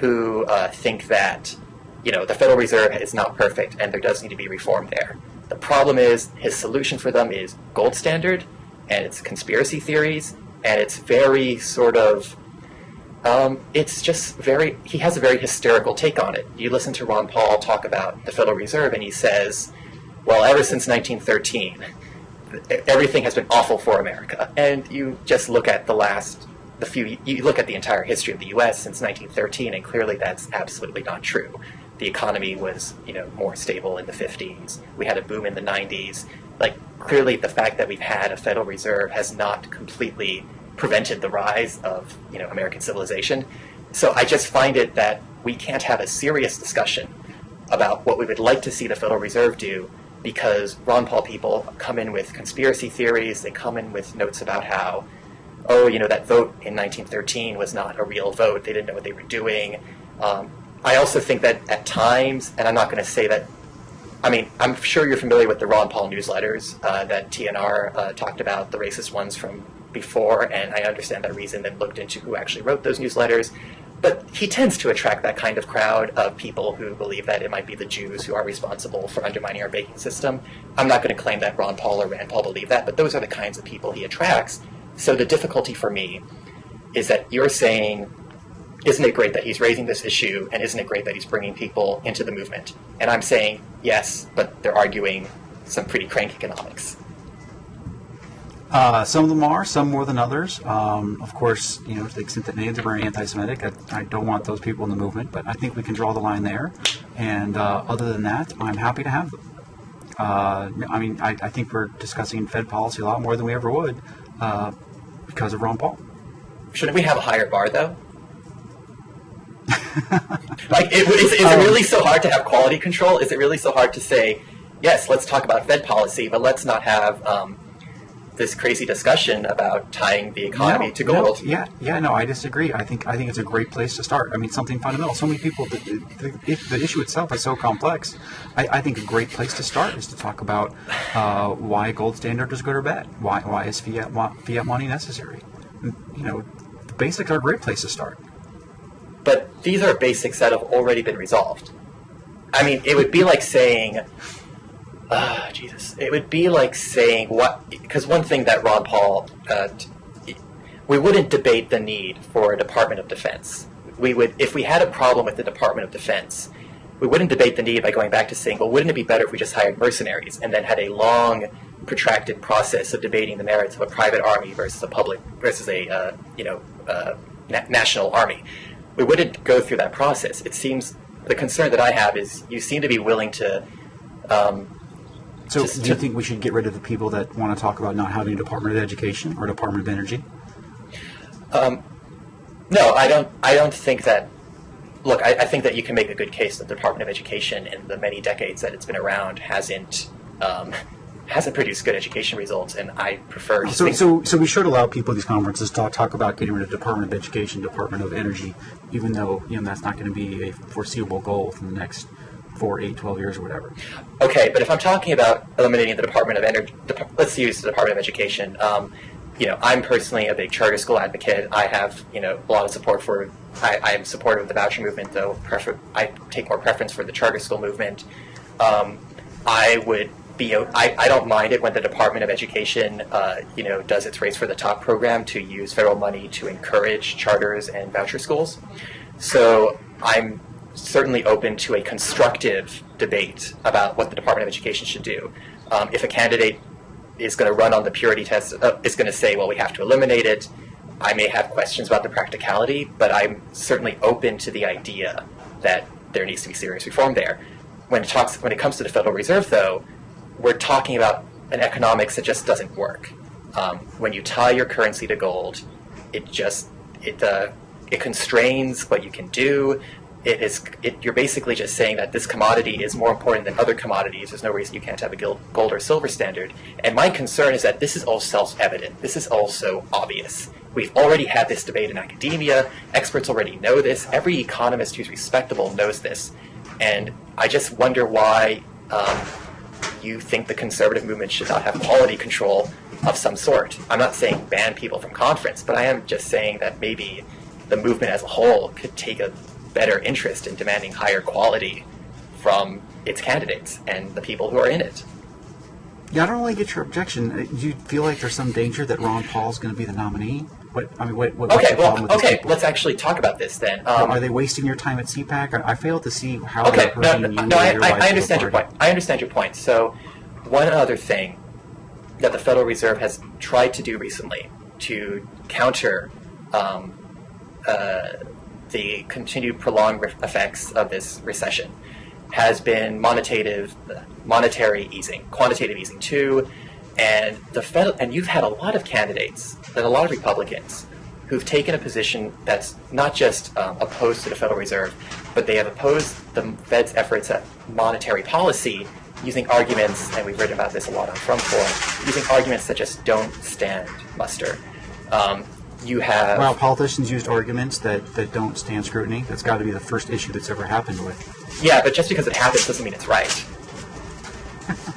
who think that, the Federal Reserve is not perfect and there does need to be reform there. The problem is his solution for them is gold standard, and it's conspiracy theories, and it's very sort of, he has a very hysterical take on it. You listen to Ron Paul talk about the Federal Reserve, and he says, well, ever since 1913, everything has been awful for America. And you just look at you look at the entire history of the U.S. since 1913, and clearly that's absolutely not true. The economy was, more stable in the 50s. We had a boom in the 90s. Clearly the fact that we've had a Federal Reserve has not completely prevented the rise of, American civilization. So I just find it that we can't have a serious discussion about what we would like to see the Federal Reserve do, because Ron Paul people come in with conspiracy theories. They come in with notes about how, that vote in 1913 was not a real vote. They didn't know what they were doing. I also think that at times, and I'm not going to say that, I'm sure you're familiar with the Ron Paul newsletters that TNR talked about, the racist ones from before, and I understand that reason and looked into who actually wrote those newsletters. But he tends to attract that kind of crowd of people who believe that it might be the Jews who are responsible for undermining our banking system. I'm not going to claim that Ron Paul or Rand Paul believe that, but those are the kinds of people he attracts. So the difficulty for me is that you're saying, isn't it great that he's raising this issue, and isn't it great that he's bringing people into the movement? And I'm saying, yes, but they're arguing some pretty crank economics. Some of them are, some more than others. Of course, to the extent that names are very anti-Semitic, I don't want those people in the movement, but I think we can draw the line there. And other than that, I'm happy to have them. I think we're discussing Fed policy a lot more than we ever would because of Ron Paul. Shouldn't we have a higher bar, though? Is it really so hard to have quality control? Is it really so hard to say, yes, let's talk about Fed policy, but let's not have this crazy discussion about tying the economy to gold? I disagree. I think it's a great place to start. Something fundamental. So many people, the issue itself is so complex. I think a great place to start is to talk about why gold standard is good or bad. Why is fiat money necessary? The basics are a great place to start. But these are basics that have already been resolved. It would be like saying, it would be like saying because one thing that Ron Paul, we wouldn't debate the need for a Department of Defense. If we had a problem with the Department of Defense, we wouldn't debate the need by going back to saying, well, wouldn't it be better if we just hired mercenaries and then had a long, protracted process of debating the merits of a private army versus a national army? We wouldn't go through that process. It seems, the concern that I have is you seem to be willing to... do you think we should get rid of the people that want to talk about not having a Department of Education or a Department of Energy? No, I don't think that... Look, I think that you can make a good case that the Department of Education, in the many decades that it's been around, hasn't produced good education results, and I prefer. So we should allow people at these conferences to talk about getting rid of Department of Education, Department of Energy, even though that's not going to be a foreseeable goal for the next 4, 8, 12 years or whatever. Okay, but if I'm talking about eliminating the Department of Energy, let's use the Department of Education. I'm personally a big charter school advocate. I have, a lot of support for. I am supportive of the voucher movement, though. I take more preference for the charter school movement. I don't mind it when the Department of Education, does its Race for the Top program to use federal money to encourage charters and voucher schools. So I'm certainly open to a constructive debate about what the Department of Education should do. If a candidate is going to run on the purity test, is going to say, well, we have to eliminate it, I may have questions about the practicality, but I'm certainly open to the idea that there needs to be serious reform there. When it comes to the Federal Reserve, though, we're talking about an economics that just doesn't work. When you tie your currency to gold, it constrains what you can do. You're basically just saying that this commodity is more important than other commodities. There's no reason you can't have a gold or silver standard. And my concern is that this is all self-evident. This is also obvious. We've already had this debate in academia. Experts already know this. Every economist who's respectable knows this. And I just wonder why you think the conservative movement should not have quality control of some sort. I'm not saying ban people from conference, but I am just saying that maybe the movement as a whole could take a better interest in demanding higher quality from its candidates and the people who are in it. Yeah, I don't really get your objection. Do you feel like there's some danger that Ron Paul's going to be the nominee? What's the problem with these people? Let's actually talk about this then. Are they wasting your time at CPAC? I fail to see how they're hurting you. I understand your point. I understand your point. So, one other thing that the Federal Reserve has tried to do recently to counter the continued prolonged effects of this recession has been monetary easing, quantitative easing too, and you've had a lot of candidates and a lot of Republicans who've taken a position that's not just opposed to the Federal Reserve, but they have opposed the Fed's efforts at monetary policy using arguments, and we've written about this a lot on FrumForum, using arguments that just don't stand muster. Well, politicians used arguments that don't stand scrutiny. That's got to be the first issue that's ever happened with. Yeah, but just because it happens doesn't mean it's right.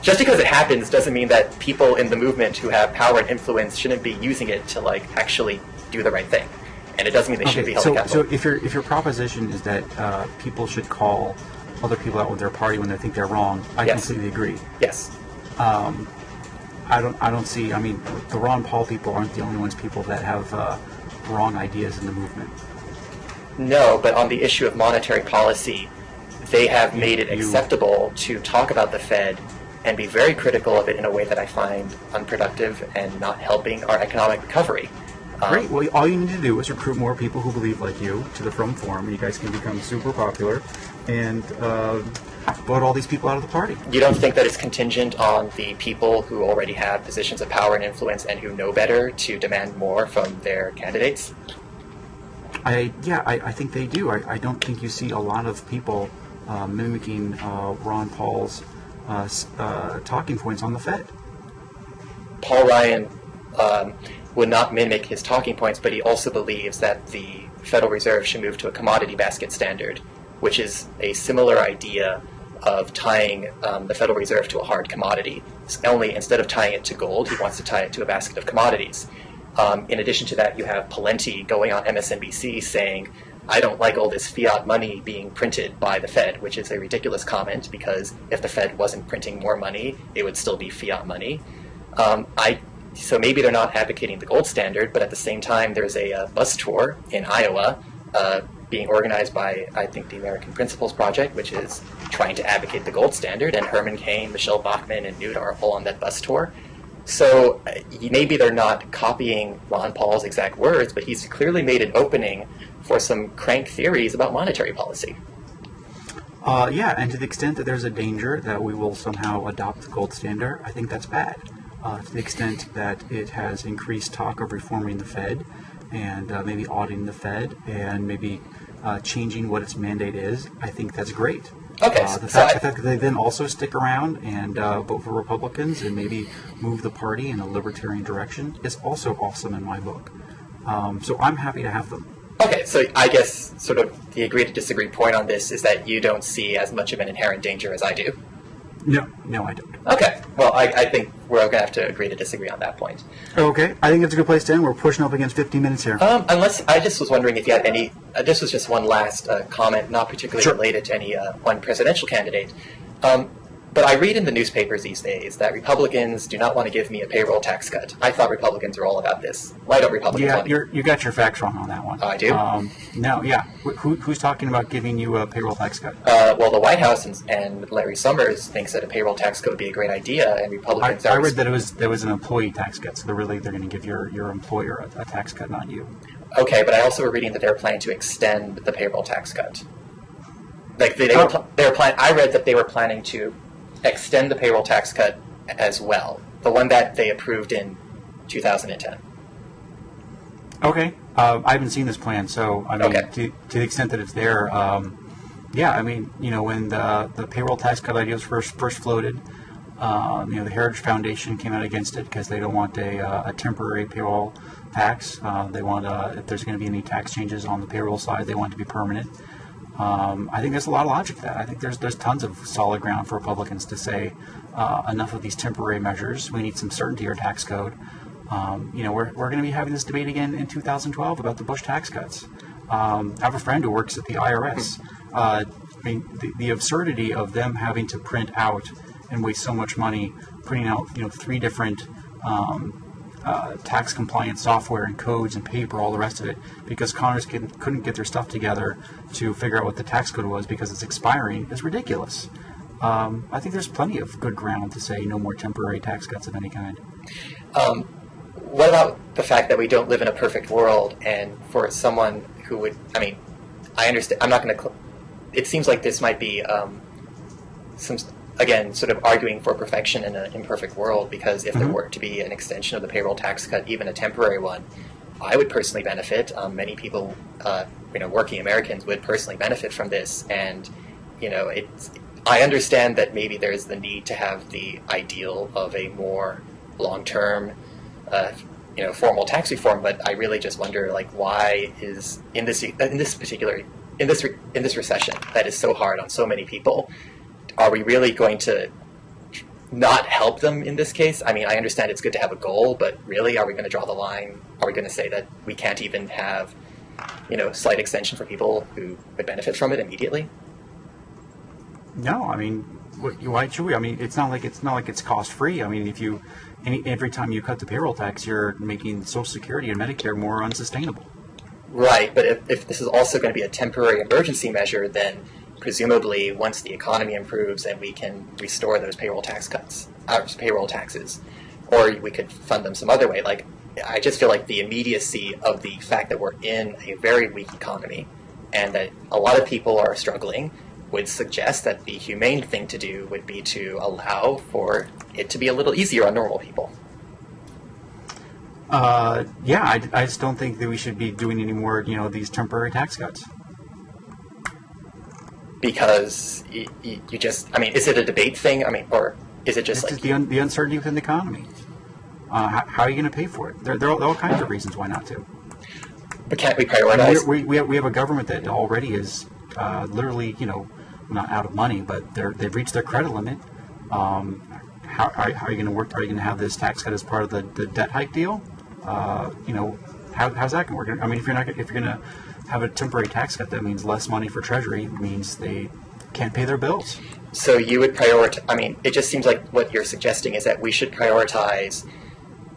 Just because it happens doesn't mean that people in the movement who have power and influence shouldn't be using it to actually do the right thing. And it doesn't mean they shouldn't be held accountable. So if your proposition is that people should call other people out with their party when they think they're wrong, I completely agree. Yes. I don't see. I mean, the Ron Paul people aren't the only people that have wrong ideas in the movement. No, but on the issue of monetary policy, they have made it acceptable to talk about the Fed and be very critical of it in a way that I find unproductive and not helping our economic recovery. Great. Well, all you need to do is recruit more people who believe like you to the FrumForum, and you guys can become super popular and vote all these people out of the party. You don't think that it's contingent on the people who already have positions of power and influence and who know better to demand more from their candidates? I think they do. I don't think you see a lot of people mimicking Ron Paul's talking points on the Fed. Paul Ryan would not mimic his talking points, but he also believes that the Federal Reserve should move to a commodity basket standard, which is a similar idea of tying the Federal Reserve to a hard commodity. Only instead of tying it to gold, he wants to tie it to a basket of commodities. In addition to that, you have Pawlenty going on MSNBC saying, I don't like all this fiat money being printed by the Fed, which is a ridiculous comment because if the Fed wasn't printing more money, it would still be fiat money. So maybe they're not advocating the gold standard, but at the same time, there's a bus tour in Iowa being organized by, I think, the American Principles Project, which is trying to advocate the gold standard, and Herman Cain, Michelle Bachmann, and Newt are all on that bus tour. So maybe they're not copying Ron Paul's exact words, but he's clearly made an opening for some crank theories about monetary policy. And to the extent that there's a danger that we will somehow adopt the gold standard, I think that's bad. To the extent that it has increased talk of reforming the Fed and maybe auditing the Fed and maybe changing what its mandate is, I think that's great. Okay. The fact that they then also stick around and vote for Republicans and maybe move the party in a libertarian direction is also awesome in my book. So I'm happy to have them. Okay, so I guess sort of the agree to disagree point on this is that you don't see as much of an inherent danger as I do. No, I don't. Okay, well, I think we're going to have to agree to disagree on that point. Okay, I think it's a good place to end. We're pushing up against 15 minutes here. Unless, I just was wondering if you had any, this was just one last comment, not particularly related to any one presidential candidate. But I read in the newspapers these days that Republicans do not want to give me a payroll tax cut. I thought Republicans were all about this. Why don't Republicans want to? You got your facts wrong on that one. Oh, I do? No, yeah. Who's talking about giving you a payroll tax cut? Well, the White House and Larry Summers thinks that a payroll tax cut would be a great idea, and Republicans I read that there was an employee tax cut, so they're going to give your employer a tax cut, not you. Okay, but I also were reading that they're planning to extend the payroll tax cut. Like they were planning. I read that they were planning to extend the payroll tax cut as well, the one that they approved in 2010. Okay, I haven't seen this plan, so I mean, to the extent that it's there, yeah, I mean, when the payroll tax cut idea was first floated, the Heritage Foundation came out against it because they don't want a temporary payroll tax. They want if there's going to be any tax changes on the payroll side, they want it to be permanent. I think there's a lot of logic to that. I think there's tons of solid ground for Republicans to say enough of these temporary measures. We need some certainty in our tax code. We're going to be having this debate again in 2012 about the Bush tax cuts. I have a friend who works at the IRS. I mean, the absurdity of them having to print out and waste so much money printing out 3 different tax compliance software and codes and paper, all the rest of it, because Congress couldn't get their stuff together to figure out what the tax code was because it's expiring, is ridiculous. I think there's plenty of good ground to say no more temporary tax cuts of any kind. What about the fact that we don't live in a perfect world, and for someone who would, I mean, I understand, I'm not going to, it seems like this might be again, sort of arguing for perfection in an imperfect world, because if there were to be an extension of the payroll tax cut, even a temporary one, I would personally benefit. Many people, working Americans would personally benefit from this, and, I understand that maybe there's the need to have the ideal of a more long-term, formal tax reform, but I really just wonder, like, why is in this recession that is so hard on so many people, are we really going to not help them in this case? I mean, I understand it's good to have a goal, but really, are we going to draw the line? Are we going to say that we can't even have, slight extension for people who would benefit from it immediately? No, I mean, why should we? I mean, it's not like it's cost free. I mean, every time you cut the payroll tax, you're making Social Security and Medicare more unsustainable. Right, but if this is also going to be a temporary emergency measure, then presumably once the economy improves and we can restore those payroll taxes, or we could fund them some other way. Like, I just feel like the immediacy of the fact that we're in a very weak economy and that a lot of people are struggling would suggest that the humane thing to do would be to allow for it to be a little easier on normal people. Yeah, I just don't think that we should be doing any more, these temporary tax cuts. Because you just, I mean, is it a debate thing? I mean, or is it just it's like... the uncertainty within the economy. How are you going to pay for it? There are all kinds of reasons why not to. But can't we prioritize? We have a government that already is literally, not out of money, but they've reached their credit limit. How are you going to work? Are you going to have this tax cut as part of the debt hike deal? How's that going to work? I mean, if you're going to have a temporary tax cut, that means less money for Treasury. It means they can't pay their bills. So you would prioritize. I mean, it just seems like what you're suggesting is that we should prioritize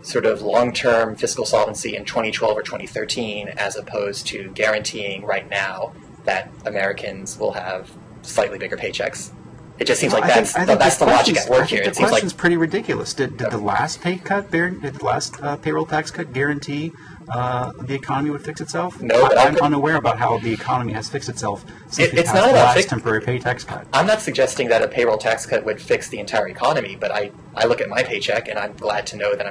sort of long-term fiscal solvency in 2012 or 2013, as opposed to guaranteeing right now that Americans will have slightly bigger paychecks. It just seems like that's the logic at work here. The question's pretty ridiculous. Did the last payroll tax cut guarantee the economy would fix itself? No, I'm unaware about how the economy has fixed itself since it's not the last temporary pay tax cut. I'm not suggesting that a payroll tax cut would fix the entire economy, but I look at my paycheck and I'm glad to know that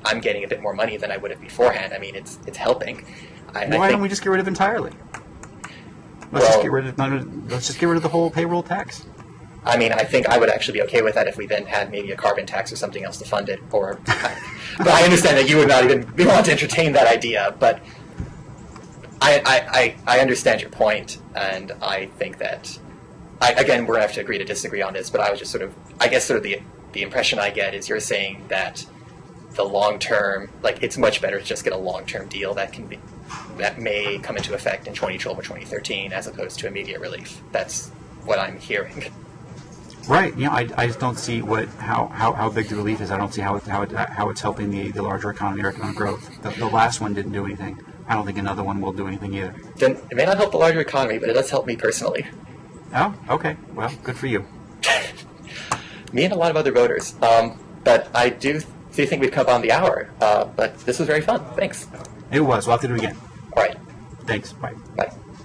I'm getting a bit more money than I would have beforehand. I mean, it's helping. Why don't we just get rid of it entirely? let's just get rid of the whole payroll tax. I mean, I think I would actually be okay with that if we then had maybe a carbon tax or something else to fund it. But I understand that you would not even want to entertain that idea. But I understand your point, and I think that again we're gonna have to agree to disagree on this. But I was just the impression I get is you're saying that the long term, like it's much better to just get a long term deal that may come into effect in 2012 or 2013 as opposed to immediate relief. That's what I'm hearing. Right. I just don't see how big the relief is. I don't see how it's helping the larger economy or economic growth. The last one didn't do anything. I don't think another one will do anything either. Then it may not help the larger economy, but it does help me personally. Oh, okay. Well, good for you. Me and a lot of other voters. But I do think we've come up on the hour. But this was very fun. Thanks. It was. We'll have to do it again. All right. Thanks. Bye. Bye.